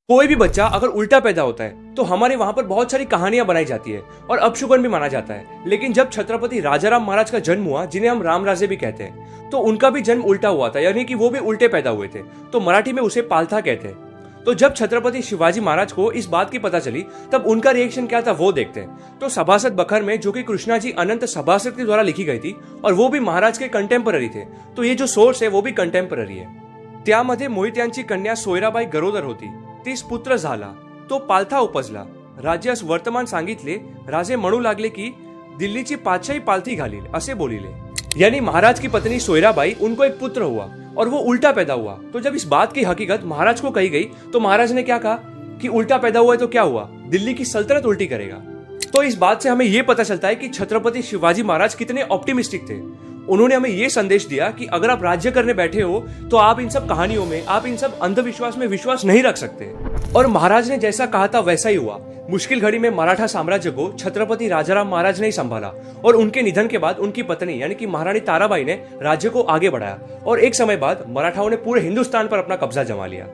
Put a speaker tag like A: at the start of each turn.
A: कोई भी बच्चा अगर उल्टा पैदा होता है तो हमारे वहां पर बहुत सारी कहानियां बनाई जाती है और अपशुगन भी माना जाता है। लेकिन जब छत्रपति राजाराम महाराज का जन्म हुआ, जिन्हें हम राम राजे भी कहते हैं, तो उनका भी जन्म उल्टा हुआ था, यानी कि वो भी उल्टे पैदा हुए थे। तो मराठी में उसे पालथा कहते हैं। तो जब छत्रपति शिवाजी महाराज को इस बात की पता चली, तब उनका रिएक्शन क्या था वो देखते हैं। तो सभासद बखर में, जो कि कृष्णा जी अनंत सभासद के द्वारा लिखी गई थी और वो भी महाराज के कंटेम्पररी थे, तो ये जो सोर्स है वो भी कंटेम्पररी है। त्यामध्ये मोहित यांची कन्या सोयराबाई गरोदर होती, 30 पुत्र झाला, तो पालथा उपजला। राज्यास वर्तमान सांगितले, राजे म्हणू लागले की दिल्लीची पाचशाही पालथी घालील असे बोलिले। यानी महाराज की पत्नी सोयराबाई, उनको एक पुत्र हुआ और वो उल्टा पैदा हुआ। तो जब इस बात की हकीकत महाराज को कही गई, तो महाराज ने क्या कहा कि उल्टा पैदा हुआ है तो क्या हुआ, दिल्ली की सल्तनत उल्टी करेगा। तो इस बात से हमें यह पता चलता है कि छत्रपति शिवाजी महाराज कितने ऑप्टिमिस्टिक थे। उन्होंने हमें यह संदेश दिया कि अगर आप राज्य करने बैठे हो तो आप इन सब कहानियों में, आप इन सब अंधविश्वास में विश्वास नहीं रख सकते। और महाराज ने जैसा कहा था वैसा ही हुआ। मुश्किल घड़ी में मराठा साम्राज्य को छत्रपति राजाराम महाराज ने ही संभाला और उनके निधन के बाद उनकी पत्नी यानी कि महारानी ताराबाई ने राज्य को आगे बढ़ाया और एक समय बाद मराठाओं ने पूरे हिंदुस्तान पर अपना कब्जा जमा लिया।